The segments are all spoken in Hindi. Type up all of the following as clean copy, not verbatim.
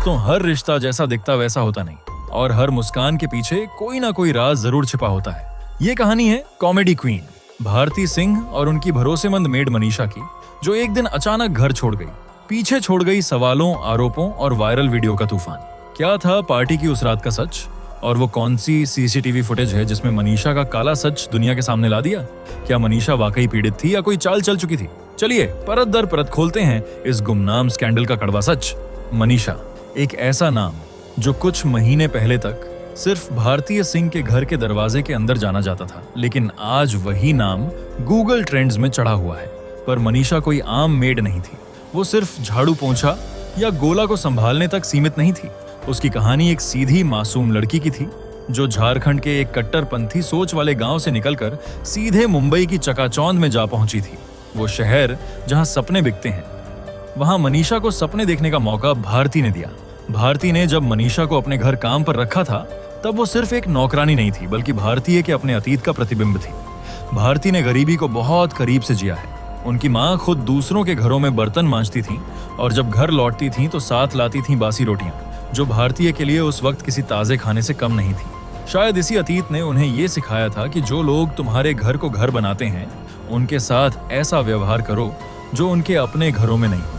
दोस्तों, हर रिश्ता जैसा दिखता वैसा होता नहीं, और हर मुस्कान के पीछे कोई ना कोई राज जरूर छिपा होता है। ये कहानी है कॉमेडी क्वीन भारती सिंह और उनकी भरोसेमंद मेड मनीषा की, जो एक दिन अचानक घर छोड़ गई। पीछे छोड़ गई सवालों, आरोपों और वायरल वीडियो का तूफान। क्या था पार्टी की उस रात का सच? और वो कौन सी सीसीटीवी फुटेज है जिसमें मनीषा का काला सच दुनिया के सामने ला दिया? क्या मनीषा वाकई पीड़ित थी या कोई चाल चल चुकी थी? चलिए परत दर परत खोलते हैं इस गुमनाम स्कैंडल का कड़वा सच। मनीषा, एक ऐसा नाम जो कुछ महीने पहले तक सिर्फ भारतीय सिंह के घर के दरवाजे के अंदर जाना जाता था, लेकिन आज वही नाम गूगल ट्रेंड्स में चढ़ा हुआ है। पर मनीषा कोई आम मेड नहीं थी। वो सिर्फ झाड़ू पोंछा या गोला को संभालने तक सीमित नहीं थी। उसकी कहानी एक सीधी मासूम लड़की की थी, जो झारखंड के एक कट्टरपंथी सोच वाले गांव से निकलकर सीधे मुंबई की चकाचौंध में जा पहुंची थी। वो शहर जहां सपने बिकते हैं। वहां मनीषा को सपने देखने का मौका भारती ने दिया। भारती ने जब मनीषा को अपने घर काम पर रखा था, तब वो सिर्फ एक नौकरानी नहीं थी, बल्कि भारतीय के अपने अतीत का प्रतिबिंब थी। भारती ने गरीबी को बहुत करीब से जिया है। उनकी माँ खुद दूसरों के घरों में बर्तन मांजती थी, और जब घर लौटती थी तो साथ लाती थी बासी रोटियां, जो भारतीय के लिए उस वक्त किसी ताजे खाने से कम नहीं थी। शायद इसी अतीत ने उन्हें ये सिखाया था कि जो लोग तुम्हारे घर को घर बनाते हैं, उनके साथ ऐसा व्यवहार करो जो उनके अपने घरों में नहीं होता।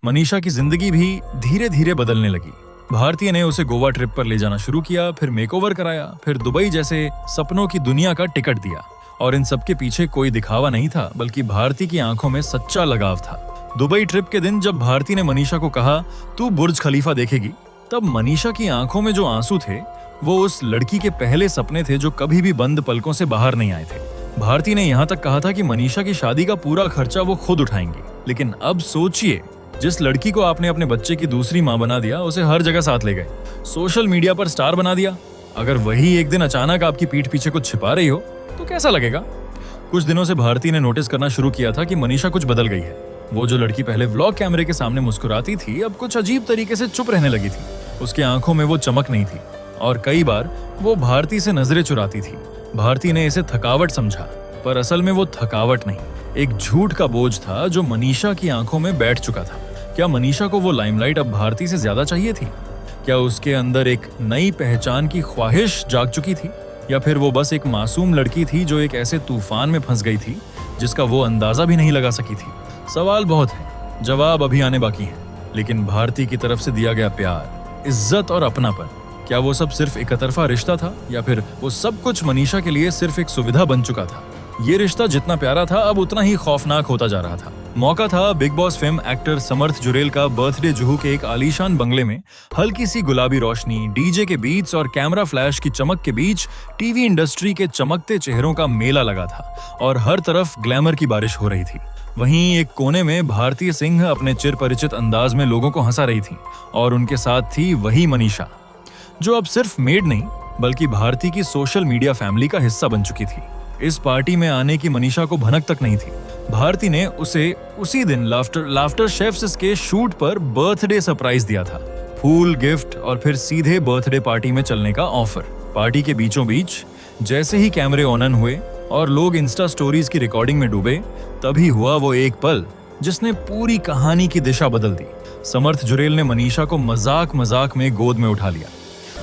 मनीषा की जिंदगी भी धीरे धीरे बदलने लगी। भारतीय ने उसे गोवा ट्रिप पर ले जाना शुरू किया, फिर मेकओवर कराया, फिर दुबई जैसे सपनों की दुनिया का टिकट दिया। और इन सब के पीछे कोई दिखावा नहीं था, बल्कि भारती की आंखों में सच्चा लगाव था। दुबई ट्रिप के दिन जब भारती ने मनीषा को कहा, तू बुर्ज खलीफा देखेगी, तब मनीषा की आंखों में जो आंसू थे, वो उस लड़की के पहले सपने थे जो कभी भी बंद पलकों से बाहर नहीं आए थे। भारती ने यहाँ तक कहा था कि मनीषा की शादी का पूरा खर्चा वो खुद उठाएंगी। लेकिन अब सोचिए, जिस लड़की को आपने अपने बच्चे की दूसरी माँ बना दिया, उसे हर जगह साथ ले गए, सोशल मीडिया पर स्टार बना दिया। अगर वही एक दिन अचानक आपकी पीठ पीछे कुछ छिपा रही हो, तो कैसा लगेगा? कुछ दिनों से भारती ने नोटिस करना शुरू किया था कि मनीषा कुछ बदल गई है। वो जो लड़की पहले व्लॉग कैमरे के सामने मुस्कुराती थी, अब कुछ अजीब तरीके से चुप रहने लगी थी। उसके आंखों में वो चमक नहीं थी, और कई बार वो भारती से नजरें चुराती थी। भारती ने इसे थकावट समझा, पर असल में वो थकावट नहीं, एक झूठ का बोझ था जो मनीषा की आंखों में बैठ चुका था। क्या मनीषा को वो लाइमलाइट अब भारती से ज्यादा चाहिए थी? क्या उसके अंदर एक नई पहचान की ख्वाहिश जाग चुकी थी? या फिर वो बस एक मासूम लड़की थी जो एक ऐसे तूफान में फंस गई थी जिसका वो अंदाजा भी नहीं लगा सकी थी? सवाल बहुत है, जवाब अभी आने बाकी है। लेकिन भारती की तरफ से दिया गया प्यार, इज्जत और अपनापन, क्या वो सब सिर्फ एक तरफा रिश्ता था, या फिर वो सब कुछ मनीषा के लिए सिर्फ एक सुविधा बन चुका था? ये रिश्ता जितना प्यारा था, अब उतना ही खौफनाक होता जा रहा था। मौका था बिग बॉस फेम एक्टर समर्थ जुरेल का बर्थडे जुहू के एक आलीशान बंगले में। हल्की सी गुलाबी रोशनी, डीजे के बीट्स और कैमरा फ्लैश की चमक के बीच टीवी इंडस्ट्री के चमकते चेहरों का मेला लगा था, और हर तरफ ग्लैमर की बारिश हो रही थी। वहीं एक कोने में भारतीय सिंह अपने चिर परिचित अंदाज में लोगों को हंसा रही थी, और उनके साथ थी वही मनीषा, जो अब सिर्फ मेड नहीं बल्कि भारती की सोशल मीडिया फैमिली का हिस्सा बन चुकी थी। इस पार्टी में आने की मनीषा को भनक तक नहीं थी। भारती ने उसे उसी दिन लाफ्टर शेफ्स के शूट पर बर्थडे सरप्राइज दिया था, फूल, गिफ्ट और फिर सीधे बर्थडे पार्टी में चलने का ऑफर। पार्टी के बीचों बीच जैसे ही कैमरे ऑन हुए और लोग इंस्टा स्टोरीज की रिकॉर्डिंग में डूबे, तभी हुआ वो एक पल जिसने पूरी कहानी की दिशा बदल दी। समर्थ जुरेल ने मनीषा को मजाक मजाक में गोद में उठा लिया।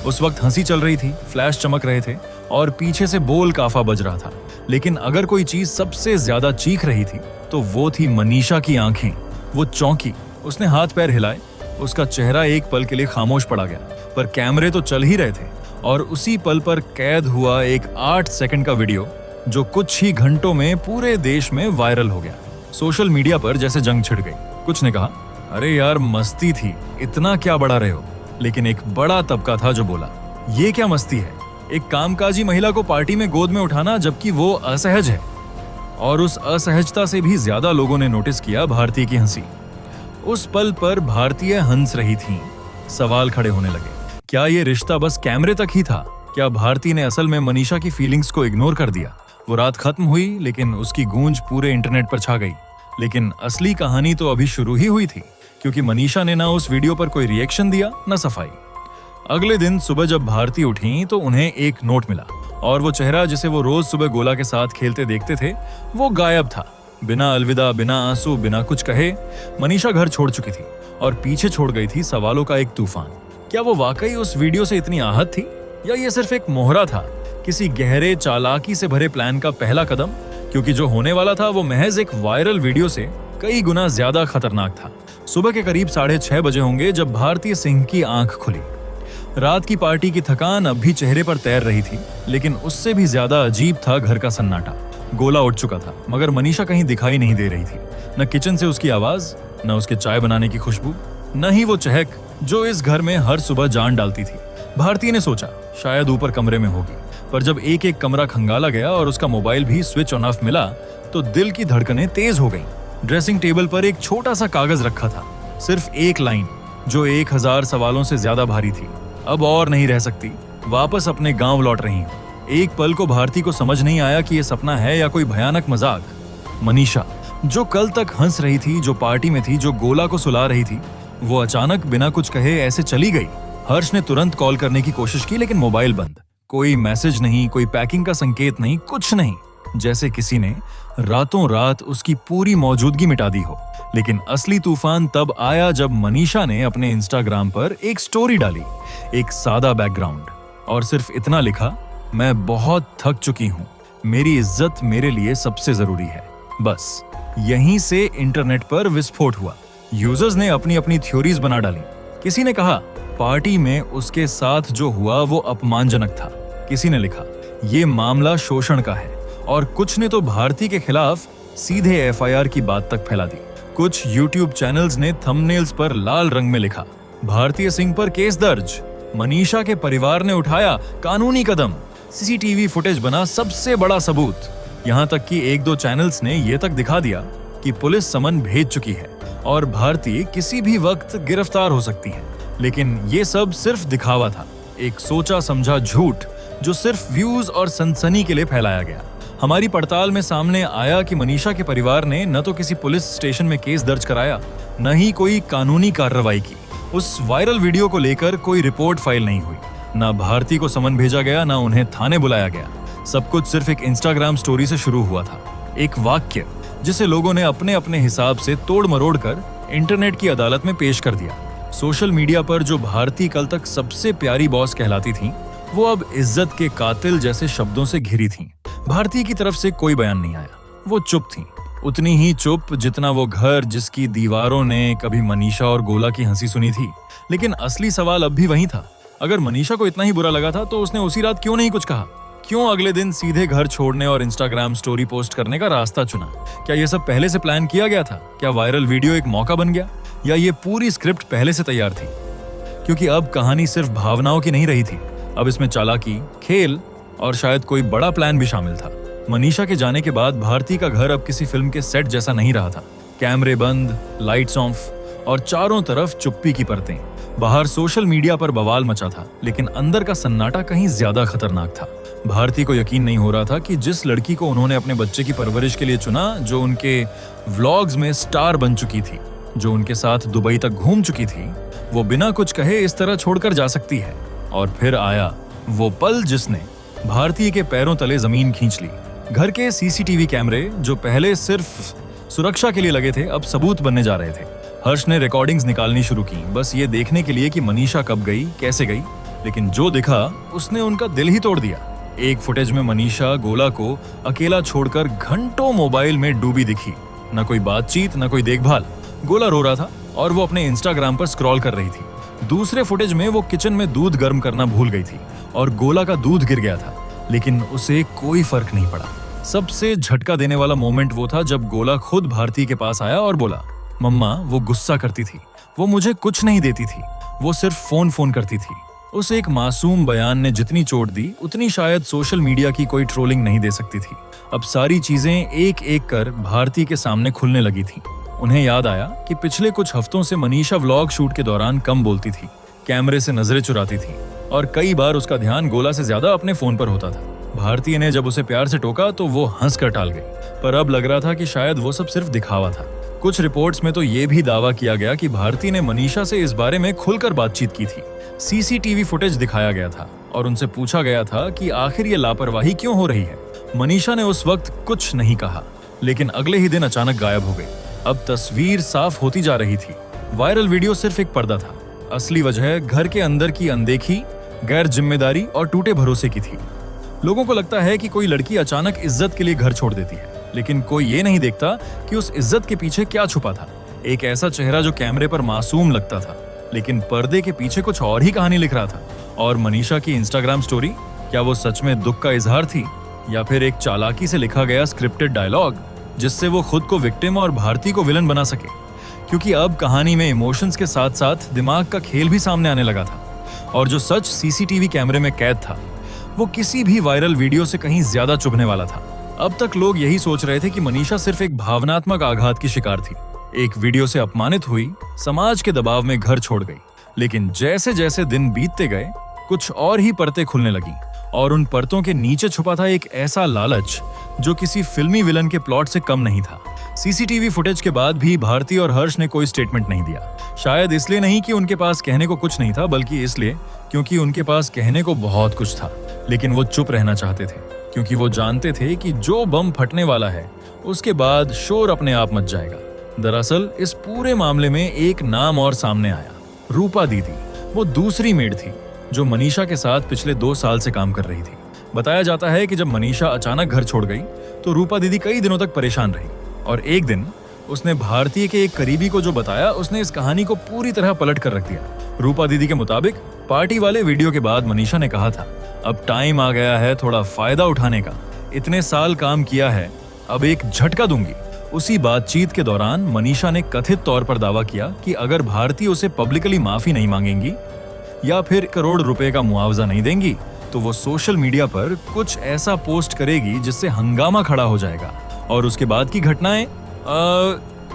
उस वक्त हंसी चल रही थी, फ्लैश चमक रहे थे और पीछे से बोल काफा बज रहा था। लेकिन अगर कोई चीज सबसे ज्यादा चीख रही थी तो वो थी मनीषा की आंखें। वो चौंकी, उसने हाथ पैर हिलाए, उसका चेहरा एक पल के लिए खामोश पड़ा गया। पर कैमरे तो चल ही रहे थे, और उसी पल पर कैद हुआ एक 8 सेकंड का वीडियो जो कुछ ही घंटों में पूरे देश में वायरल हो गया। सोशल मीडिया पर जैसे जंग छिड़ गई। कुछ ने कहा, अरे यार मस्ती थी, इतना क्या बढ़ा रहे हो? लेकिन एक बड़ा तबका था जो बोला, ये क्या मस्ती है? एक कामकाजी महिला को पार्टी में गोद में उठाना, जबकि वो असहज है। और उस असहजता से भी ज्यादा लोगों ने नोटिस किया भारतीय की हंसी। उस पल पर भारतीय हंस रही थीं। सवाल खड़े होने लगे, क्या ये रिश्ता बस कैमरे तक ही था? क्या भारती ने असल में मनीषा की फीलिंग्स को इग्नोर कर दिया? वो रात खत्म हुई, लेकिन उसकी गूंज पूरे इंटरनेट पर छा गई। लेकिन असली कहानी तो अभी शुरू ही हुई थी, क्योंकि मनीषा ने ना उस वीडियो पर कोई रिएक्शन दिया, ना सफाई। अगले दिन सुबह जब भारती उठी तो उन्हें एक नोट मिला, और वो चेहरा जिसे वो रोज सुबह गोला के साथ खेलते देखते थे, वो गायब था। बिना अलविदा, बिना आंसू, बिना कुछ कहे मनीषा घर छोड़ चुकी थी, और पीछे छोड़ गई थी सवालों का एक तूफान। क्या वो वाकई उस वीडियो से इतनी आहत थी, या ये सिर्फ एक मोहरा था, किसी गहरे चालाकी से भरे प्लान का पहला कदम? क्योंकि जो होने वाला था वो महज एक वायरल वीडियो से कई गुना ज्यादा खतरनाक था। सुबह के करीब 6:30 बजे होंगे जब भारती सिंह की आंख खुली। रात की पार्टी की थकान अब भी चेहरे पर तैर रही थी, लेकिन उससे भी ज्यादा अजीब था घर का सन्नाटा। गोला उठ चुका था, मगर मनीषा कहीं दिखाई नहीं दे रही थी। न किचन से उसकी आवाज, न उसके चाय बनाने की खुशबू, न ही वो चहक जो इस घर में हर सुबह जान डालती थी। भारती ने सोचा शायद ऊपर कमरे में होगी, पर जब एक एक कमरा खंगाला गया और उसका मोबाइल भी स्विच ऑन ऑफ मिला तो दिल की धड़कनें तेज हो गईं। ड्रेसिंग टेबल पर एक छोटा सा कागज रखा था, सिर्फ एक लाइन जो 1000 सवालों से ज्यादा भारी थी। अब और नहीं रह सकती, वापस अपने गांव लौट रही हूं। एक पल को भारती को समझ नहीं आया कि यह सपना है या कोई भयानक मजाक। मनीषा, जो कल तक हंस रही थी, जो पार्टी में थी, जो गोला को सुला रही थी, वो अचानक बिना कुछ कहे ऐसे चली गई। हर्ष ने तुरंत कॉल करने की कोशिश की, लेकिन मोबाइल बंद। कोई मैसेज नहीं, कोई पैकिंग का संकेत नहीं, कुछ नहीं। जैसे किसी ने रातों रात उसकी पूरी मौजूदगी मिटा दी हो। लेकिन असली तूफान तब आया जब मनीषा ने अपने इंस्टाग्राम पर एक स्टोरी डाली, एक सादा बैकग्राउंड, और सिर्फ इतना लिखा, मैं बहुत थक चुकी हूँ, मेरी इज्जत मेरे लिए सबसे जरूरी है। बस यहीं से इंटरनेट पर विस्फोट हुआ। यूजर्स ने अपनी अपनी थ्योरीज बना डाली। किसी ने कहा पार्टी में उसके साथ जो हुआ वो अपमानजनक था। किसी ने लिखा ये मामला शोषण का है, और कुछ ने तो भारती के खिलाफ सीधे एफआईआर की बात तक फैला दी। कुछ यूट्यूब चैनल्स ने थंबनेल्स पर लाल रंग में लिखा, भारती सिंह पर केस दर्ज, मनीषा के परिवार ने उठाया कानूनी कदम, सीसीटीवी फुटेज बना सबसे बड़ा सबूत। यहाँ तक कि 1-2 चैनल्स ने यह तक दिखा दिया कि पुलिस समन भेज चुकी है और भारती किसी भी वक्त गिरफ्तार हो सकती है। लेकिन ये सब सिर्फ दिखावा था, एक सोचा समझा झूठ जो सिर्फ व्यूज और सनसनी के लिए फैलाया गया। हमारी पड़ताल में सामने आया कि मनीषा के परिवार ने न तो किसी पुलिस स्टेशन में केस दर्ज कराया, न ही कोई कानूनी कार्रवाई की। उस वायरल वीडियो को लेकर कोई रिपोर्ट फाइल नहीं हुई, न भारती को समन भेजा गया, न उन्हें थाने बुलाया गया। सब कुछ सिर्फ एक इंस्टाग्राम स्टोरी से शुरू हुआ था, एक वाक्य जिसे लोगों ने अपने अपने हिसाब से तोड़ मरोड़ कर इंटरनेट की अदालत में पेश कर दिया। सोशल मीडिया पर जो भारती कल तक सबसे प्यारी बॉस कहलाती थी, वो अब इज्जत के कातिल जैसे शब्दों से घिरी थीं। भारती की तरफ से कोई बयान नहीं आया, वो चुप थीं, उतनी ही चुप जितना वो घर जिसकी दीवारों ने कभी मनीषा और गोला की हंसी सुनी थी। लेकिन असली सवाल अब भी वही था, अगर मनीषा को इतना ही बुरा लगा था तो उसने उसी रात क्यों नहीं कुछ कहा? क्यों अगले दिन सीधे घर छोड़ने और इंस्टाग्राम स्टोरी पोस्ट करने का रास्ता चुना? क्या यह सब पहले से प्लान किया गया था? क्या वायरल वीडियो एक मौका बन गया, या ये पूरी स्क्रिप्ट पहले से तैयार थी? क्योंकि अब कहानी सिर्फ भावनाओं की नहीं रही थी, अब इसमें चालाकी, खेल और शायद कोई बड़ा प्लान भी शामिल था। मनीषा के जाने के बाद भारती का घर अब किसी फिल्म के सेट जैसा नहीं रहा था। कैमरे बंद, लाइट्स ऑफ और चारों तरफ चुप्पी की परतें। बाहर सोशल मीडिया पर बवाल मचा था, लेकिन अंदर का सन्नाटा कहीं ज्यादा खतरनाक था। भारती को यकीन नहीं हो रहा था कि जिस लड़की को उन्होंने अपने बच्चे की परवरिश के लिए चुना, जो उनके व्लॉग्स में स्टार बन चुकी थी, जो उनके साथ दुबई तक घूम चुकी थी, वो बिना कुछ कहे इस तरह छोड़कर जा सकती है। और फिर आया वो पल जिसने भारती के पैरों तले जमीन खींच ली। घर के सीसीटीवी कैमरे जो पहले सिर्फ सुरक्षा के लिए लगे थे, अब सबूत बनने जा रहे थे। हर्ष ने रिकॉर्डिंग्स निकालनी शुरू की, बस ये देखने के लिए कि मनीषा कब गई, कैसे गई। लेकिन जो दिखा उसने उनका दिल ही तोड़ दिया। एक फुटेज में मनीषा गोला को अकेला छोड़कर घंटों मोबाइल में डूबी दिखी, न कोई बातचीत, न कोई देखभाल। गोला रो रहा था और वो अपने इंस्टाग्राम पर स्क्रॉल कर रही थी। दूसरे फुटेज में वो किचन में दूध गर्म करना भूल गई थी और गोला का दूध गिर गया था, लेकिन उसे कोई फर्क नहीं पड़ा। सबसे झटका देने वाला मोमेंट वो था जब गोला खुद भारती के पास आया और बोला, मम्मा वो गुस्सा करती थी, वो मुझे कुछ नहीं देती थी, वो सिर्फ फोन करती थी। उस एक मासूम बयान ने जितनी चोट दी, उतनी शायद सोशल मीडिया की कोई ट्रोलिंग नहीं दे सकती थी। अब सारी चीजें एक एक कर भारती के सामने खुलने लगी थी। उन्हें याद आया कि पिछले कुछ हफ्तों से मनीषा व्लॉग शूट के दौरान कम बोलती थी, कैमरे से नजरें चुराती थी और कई बार उसका ध्यान गोला से ज्यादा अपने फोन पर होता था। भारती ने जब उसे प्यार से टोका तो वो हंस कर टाल गई, पर अब लग रहा था कि शायद वो सब सिर्फ दिखावा था। कुछ रिपोर्ट्स में तो ये भी दावा किया गया कि भारती ने मनीषा से इस बारे में खुलकर बातचीत की थी। सीसीटीवी फुटेज दिखाया गया था और उनसे पूछा गया था कि आखिर ये लापरवाही क्यों हो रही है। मनीषा ने उस वक्त कुछ नहीं कहा, लेकिन अगले ही दिन अचानक गायब हो गई। अब तस्वीर साफ होती जा रही थी। वायरल वीडियो सिर्फ एक पर्दा था, असली वजह घर के अंदर की अनदेखी, गैर जिम्मेदारी और टूटे भरोसे की थी। लोगों को लगता है कि कोई लड़की अचानक इज्जत के लिए घर छोड़ देती है, लेकिन कोई ये नहीं देखता कि उस इज्जत के पीछे क्या छुपा था। एक ऐसा चेहरा जो कैमरे पर मासूम लगता था, लेकिन पर्दे के पीछे कुछ और ही कहानी लिख रहा था। और मनीषा की इंस्टाग्राम स्टोरी, क्या वो सच में दुख का इजहार थी, या फिर एक चालाकी से लिखा गया स्क्रिप्टेड डायलॉग जिससे वो खुद को विक्टिम और भारती को विलन बना सके? क्योंकि अब कहानी में इमोशंस के साथ साथ दिमाग का खेल भी सामने आने लगा था, और जो सच सीसीटीवी कैमरे में कैद था वो किसी भी वायरल वीडियो से कहीं ज्यादा चुभने वाला था। अब तक लोग यही सोच रहे थे कि मनीषा सिर्फ एक भावनात्मक आघात की शिकार थी, एक वीडियो से अपमानित हुई, समाज के दबाव में घर छोड़ गई। लेकिन जैसे जैसे दिन बीतते गए कुछ और ही परतें खुलने लगी, और उन परतों के नीचे छुपा था एक ऐसा लालच जो किसी फिल्मी विलन के प्लॉट से कम नहीं था। सीसीटीवी फुटेज के बाद भी भारती और हर्ष ने कोई स्टेटमेंट नहीं दिया। शायद इसलिए नहीं कि उनके पास कहने को कुछ नहीं था, बल्कि इसलिए क्योंकि उनके पास कहने को बहुत कुछ था, लेकिन वो चुप रहना चाहते थे, क्योंकि वो जानते थे कि जो बम फटने वाला है उसके बाद शोर अपने आप मच जाएगा। दरअसल इस पूरे मामले में एक नाम और सामने आया, रूपा दीदी। वो दूसरी मेड थी जो मनीषा के साथ पिछले 2 साल से काम कर रही थी। बताया जाता है कि जब मनीषा अचानक घर छोड़ गई तो रूपा दीदी कई दिनों तक परेशान रही, और एक दिन उसने भारतीय के एक करीबी को जो बताया, उसने इस कहानी को पूरी तरह पलट कर रख दिया। रूपा दीदी के मुताबिक पार्टी वाले वीडियो के बाद मनीषा ने कहा था, अब टाइम आ गया है थोड़ा फायदा उठाने का, इतने साल काम किया है, अब एक झटका दूंगी। उसी बातचीत के दौरान मनीषा ने कथित तौर पर दावा किया कि अगर भारती उसे पब्लिकली माफी नहीं मांगेंगी या फिर करोड़ रुपए का मुआवजा नहीं देंगी तो वो सोशल मीडिया पर कुछ ऐसा पोस्ट करेगी जिससे हंगामा खड़ा हो जाएगा। और उसके बाद की घटनाएं,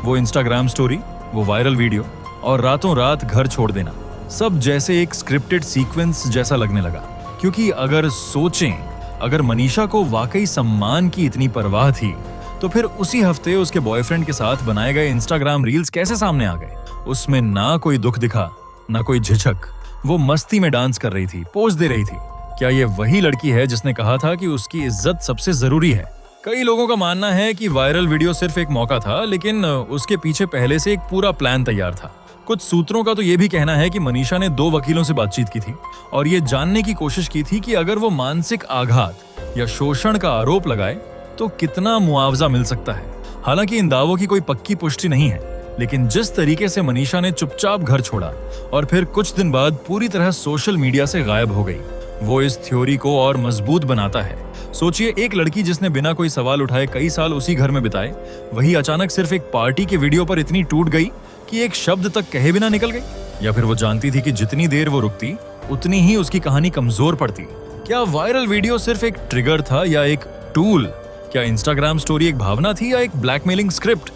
वो इंस्टाग्राम स्टोरी, वो वायरल वीडियो और रातों रात घर छोड़ देना, सब जैसे एक स्क्रिप्टेड सीक्वेंस जैसा लगने लगा। क्योंकि अगर सोचें, अगर मनीषा को वाकई सम्मान की इतनी परवाह थी तो फिर उसी हफ्ते उसके बॉयफ्रेंड के साथ बनाए गए इंस्टाग्राम रील्स कैसे सामने आ गए? उसमें ना कोई दुख दिखा, ना कोई झिझक। वो मस्ती में डांस कर रही थी, पोज दे रही थी। क्या ये वही लड़की है जिसने कहा था कि उसकी इज्जत सबसे जरूरी है? कई लोगों का मानना है कि वायरल वीडियो सिर्फ एक मौका था, लेकिन उसके पीछे पहले से एक पूरा प्लान तैयार था। कुछ सूत्रों का तो ये भी कहना है कि मनीषा ने 2 वकीलों से बातचीत की थी और ये जानने की कोशिश की थी कि अगर वो मानसिक आघात या शोषण का आरोप लगाए तो कितना मुआवजा मिल सकता है। हालांकि इन दावों की कोई पक्की पुष्टि नहीं है, लेकिन जिस तरीके से मनीषा ने चुपचाप घर छोड़ा और फिर कुछ दिन बाद पूरी तरह सोशल मीडिया से गायब हो गई, वो इस थ्योरी को और मजबूत बनाता है। सोचिए, एक लड़की जिसने बिना कोई सवाल उठाए कई साल उसी घर में बिताए, वही अचानक सिर्फ एक पार्टी के वीडियो पर इतनी टूट गई कि एक शब्द तक कहे बिना निकल गई। या फिर वो जानती थी कि जितनी देर वो रुकती उतनी ही उसकी कहानी कमजोर पड़ती। क्या वायरल वीडियो सिर्फ एक ट्रिगर था या एक टूल? क्या इंस्टाग्राम स्टोरी एक भावना थी या एक ब्लैकमेलिंग स्क्रिप्ट?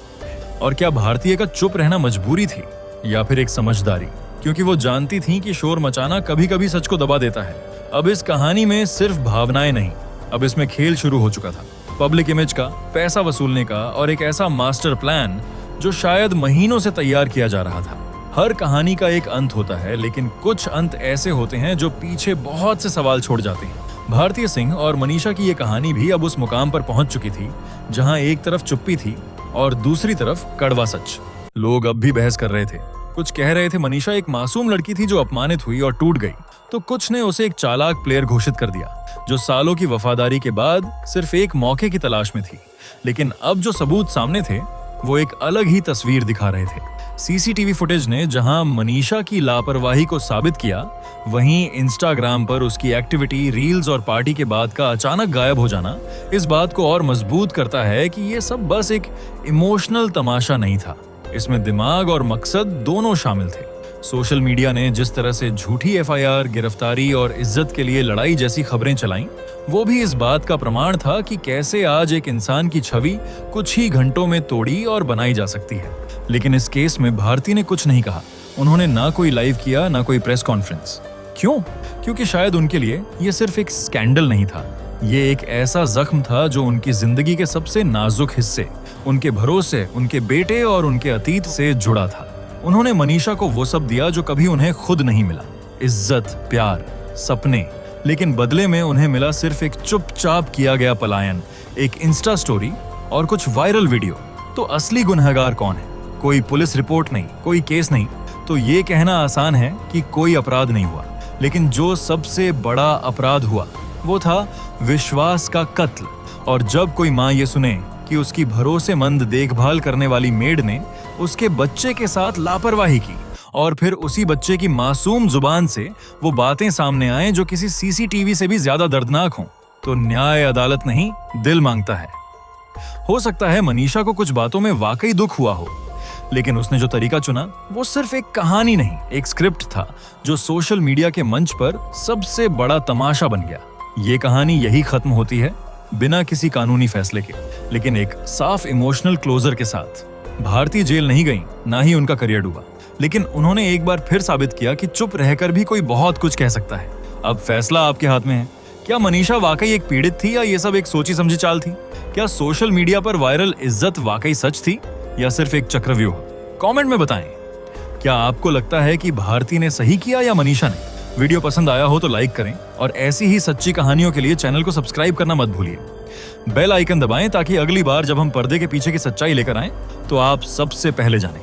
और क्या भारतीय का चुप रहना मजबूरी थी या फिर एक समझदारी? क्योंकि वो जानती थी कि शोर मचाना कभी कभी सच को दबा देता है। अब इस कहानी में सिर्फ भावनाएं नहीं, अब इसमें खेल शुरू हो चुका था, पब्लिक इमेज का, पैसा वसूलने का और एक ऐसा मास्टर प्लान जो शायद महीनों से तैयार किया जा रहा था। हर कहानी का एक अंत होता है, लेकिन कुछ अंत ऐसे होते हैं जो पीछे बहुत से सवाल छोड़ जाते हैं। भारती सिंह और मनीषा की ये कहानी भी अब उस मुकाम पर पहुंच चुकी थी जहां एक तरफ चुप्पी थी और दूसरी तरफ कड़वा सच। लोग अब भी बहस कर रहे थे। कुछ कह रहे थे मनीषा एक मासूम लड़की थी जो अपमानित हुई और टूट गई, तो कुछ ने उसे एक चालाक प्लेयर घोषित कर दिया जो सालों की वफादारी के बाद सिर्फ एक मौके की तलाश में थी। लेकिन अब जो सबूत सामने थे वो एक अलग ही तस्वीर दिखा रहे थे। सीसीटीवी फुटेज ने जहां मनीषा की लापरवाही को साबित किया, वहीं इंस्टाग्राम पर उसकी एक्टिविटी, रील्स और पार्टी के बाद का अचानक गायब हो जाना इस बात को और मजबूत करता है कि ये सब बस एक इमोशनल तमाशा नहीं था। इसमें दिमाग और मकसद दोनों शामिल थे। सोशल मीडिया ने जिस तरह से झूठी एफआईआर, गिरफ्तारी और इज्जत के लिए लड़ाई जैसी खबरें चलाईं, वो भी इस बात का प्रमाण था कि कैसे आज एक इंसान की छवि कुछ ही घंटों में तोड़ी और बनाई जा सकती है। लेकिन इस केस में भारती ने कुछ नहीं कहा। उन्होंने ना कोई लाइव किया, ना कोई प्रेस कॉन्फ्रेंस। क्यों? क्योंकि शायद उनके लिए ये सिर्फ एक स्कैंडल नहीं था, ये एक ऐसा जख्म था जो उनकी जिंदगी के सबसे नाजुक हिस्से, उनके भरोसे, उनके बेटे और उनके अतीत से जुड़ा था। उन्होंने मनीषा को वो सब दिया जो कभी उन्हें खुद नहीं मिला, इज्जत, प्यार, सपने, लेकिन बदले में उन्हें मिला सिर्फ एक चुपचाप किया गया पलायन, एक इंस्टा स्टोरी और कुछ वायरल वीडियो। तो असली गुनहगार कौन है? कोई पुलिस रिपोर्ट नहीं, कोई केस नहीं, तो ये कहना आसान है कि कोई अपराध नहीं हुआ, लेकिन जो सबसे बड़ा अपराध हुआ वो था विश्वास का कत्ल। और जब कोई माँ ये सुने कि उसकी भरोसेमंद देखभाल करने वाली मेड ने उसके बच्चे के साथ लापरवाही की और फिर उसी बच्चे की मासूम जुबान से वो बातें सामने आए जो किसी सीसीटीवी से भी ज्यादा दर्दनाक हों, तो न्याय अदालत नहीं दिल मांगता है। हो सकता है मनीषा को कुछ बातों में वाकई दुख हुआ हो, लेकिन उसने जो तरीका चुना वो सिर्फ एक कहानी नहीं, एक स्क्रिप्ट था जो सोशल मीडिया के मंच पर सबसे बड़ा तमाशा बन गया। ये कहानी यही खत्म होती है, बिना किसी कानूनी फैसले के, लेकिन एक साफ इमोशनल क्लोजर के साथ। भारती जेल नहीं गई, ना ही उनका करियर डूबा, लेकिन उन्होंने एक बार फिर साबित किया कि चुप रहकर भी कोई बहुत कुछ कह सकता है। अब फैसला आपके हाथ में है। क्या मनीषा वाकई एक पीड़ित थी या ये सब एक सोची समझी चाल थी? क्या सोशल मीडिया पर वायरल इज्जत वाकई सच थी या सिर्फ एक चक्रव्यूह? कमेंट में बताएं। क्या आपको लगता है कि भारती ने सही किया या मनीषा ने? वीडियो पसंद आया हो तो लाइक करें और ऐसी ही सच्ची कहानियों के लिए चैनल को सब्सक्राइब करना मत भूलिए। बेल आइकन दबाएं ताकि अगली बार जब हम पर्दे के पीछे की सच्चाई लेकर आएं तो आप सबसे पहले जानें।